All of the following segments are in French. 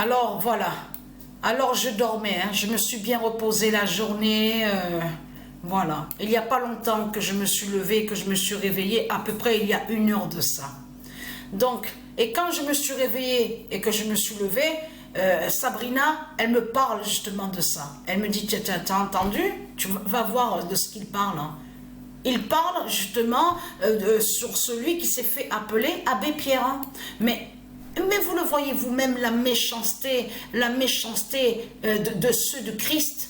Alors voilà, alors je dormais, hein. Je me suis bien reposée la journée, voilà. Il n'y a pas longtemps que je me suis levée, que je me suis réveillée, à peu près il y a 1 heure de ça. Donc, et quand je me suis réveillée et que je me suis levée, Sabrina, elle me parle justement de ça. Elle me dit, t'as entendu? Tu vas voir de ce qu'il parle, hein. Il parle justement sur celui qui s'est fait appeler Abbé Pierre, hein. Mais vous le voyez vous-même, la méchanceté de ceux de Christ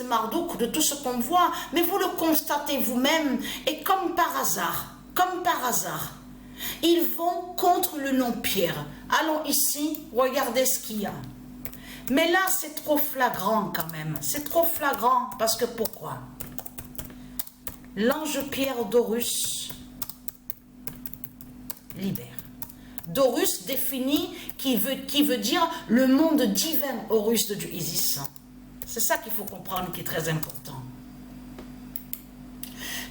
Marduk, de tout ce qu'on voit, mais vous le constatez vous-même, et comme par hasard, ils vont contre le nom Pierre. Allons ici, regardez ce qu'il y a. Mais là, c'est trop flagrant quand même, c'est trop flagrant, parce que pourquoi? L'ange Pierre d'Horus libère. D'Horus défini qui veut dire le monde divin, Horus de Dieu Isis. C'est ça qu'il faut comprendre, qui est très important.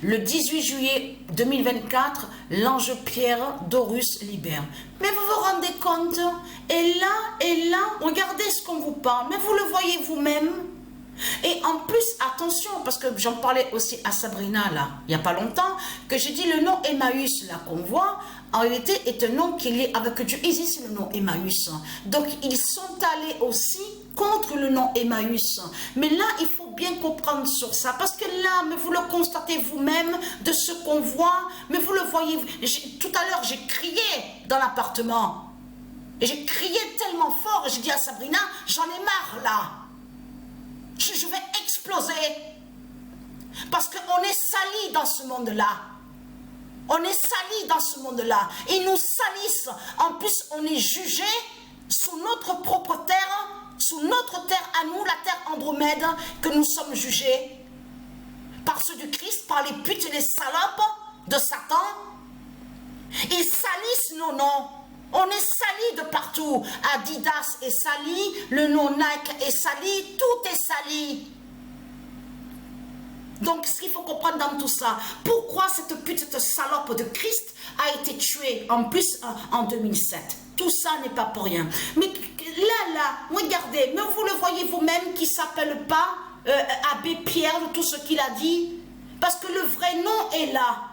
Le 18 juillet 2024, l'ange Pierre d'Horus libère. Mais vous vous rendez compte? Et là, regardez ce qu'on vous parle. Mais vous le voyez vous-même. Et en plus, attention, parce que j'en parlais aussi à Sabrina, là, il n'y a pas longtemps, que j'ai dit le nom Emmaüs, là, qu'on voit, en réalité, est un nom qui est avec Dieu Isis, le nom Emmaüs. Donc, ils sont allés aussi contre le nom Emmaüs. Mais là, il faut bien comprendre sur ça, parce que là, mais vous le constatez vous-même de ce qu'on voit, mais vous le voyez, tout à l'heure, j'ai crié dans l'appartement, et j'ai crié tellement fort, j'ai dit à Sabrina, j'en ai marre, là. Je vais exploser. Parce qu'on est sali dans ce monde-là. On est sali dans ce monde-là. Ils nous salissent. En plus, on est jugé sous notre propre terre, sous notre terre à nous, la terre Andromède, que nous sommes jugés. Par ceux du Christ, par les putes et les salopes de Satan. Ils salissent nos noms. On est sali de partout. Adidas est sali, le nom Nike est sali, tout est sali. Donc, ce qu'il faut comprendre dans tout ça, pourquoi cette petite salope de Christ a été tuée, en plus en 2007. Tout ça n'est pas pour rien. Mais là, regardez, mais vous le voyez vous-même qui ne s'appelle pas Abbé Pierre, de tout ce qu'il a dit. Parce que le vrai nom est là.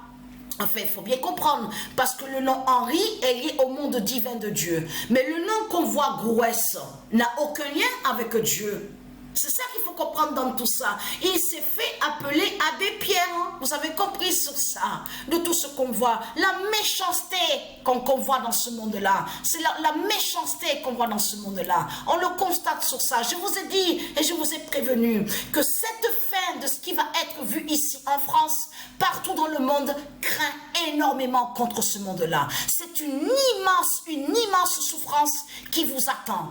Enfin, il faut bien comprendre, parce que le nom Henri est lié au monde divin de Dieu. Mais le nom qu'on voit Grouès n'a aucun lien avec Dieu. C'est ça qu'il faut comprendre dans tout ça. Il s'est fait appeler Abbé Pierre. Hein? Vous avez compris sur ça, de tout ce qu'on voit. La méchanceté qu'on voit dans ce monde-là. C'est la méchanceté qu'on voit dans ce monde-là. On le constate sur ça. Je vous ai dit et je vous ai prévenu que cette fin de ce qui va être vu ici en France, partout dans le monde, craint énormément contre ce monde-là. C'est une immense souffrance qui vous attend.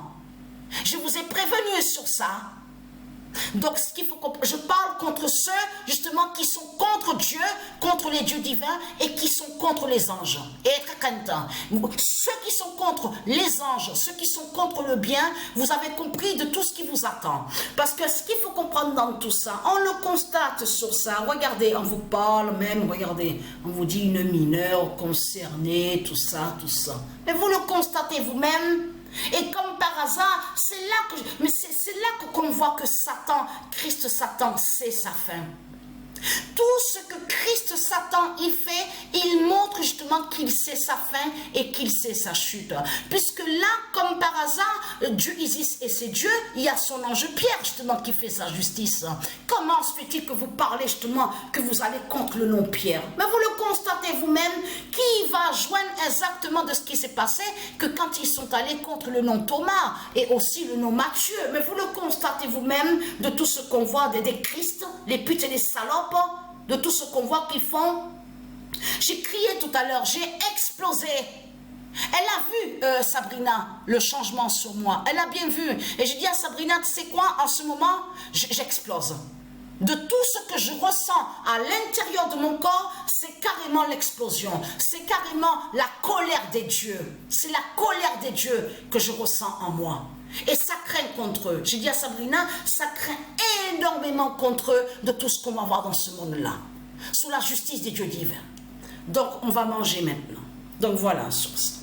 Je vous ai prévenu sur ça. Donc, ce qu'il faut comprendre, je parle contre ceux, justement, qui sont contre Dieu, contre les dieux divins, et qui sont contre les anges. Et ceux qui sont contre les anges, ceux qui sont contre le bien, vous avez compris de tout ce qui vous attend. Parce que ce qu'il faut comprendre dans tout ça, on le constate sur ça. Regardez, on vous parle même, regardez, on vous dit une mineure concernée, tout ça. Mais vous le constatez vous-même. Et comme par hasard, c'est là qu'on voit que Christ Satan, c'est sa fin. Tout ce que Christ Satan il fait, il montre justement qu'il sait sa fin et qu'il sait sa chute. Puisque là, comme par hasard, Dieu Isis et ses dieux, il y a son ange Pierre justement qui fait sa justice. Comment se fait-il que vous parlez justement que vous allez contre le nom Pierre? Mais vous le constatez vous-même, qui va joindre exactement de ce qui s'est passé que quand ils sont allés contre le nom Thomas et aussi le nom Matthieu. Mais vous le constatez vous-même de tout ce qu'on voit des Christ, les putes et les salopes, de tout ce qu'on voit qu'ils font. J'ai crié tout à l'heure, j'ai explosé. Elle a vu, Sabrina, le changement sur moi. Elle a bien vu. Et j'ai dit à Sabrina, tu sais quoi, en ce moment, j'explose. De tout ce que je ressens à l'intérieur de mon corps, c'est carrément l'explosion. C'est carrément la colère des dieux. C'est la colère des dieux que je ressens en moi. Et ça craint contre eux. J'ai dit à Sabrina, ça craint énormément contre eux de tout ce qu'on va voir dans ce monde-là. Sous la justice des dieux divins. Donc, on va manger maintenant. Donc, voilà, sur ça.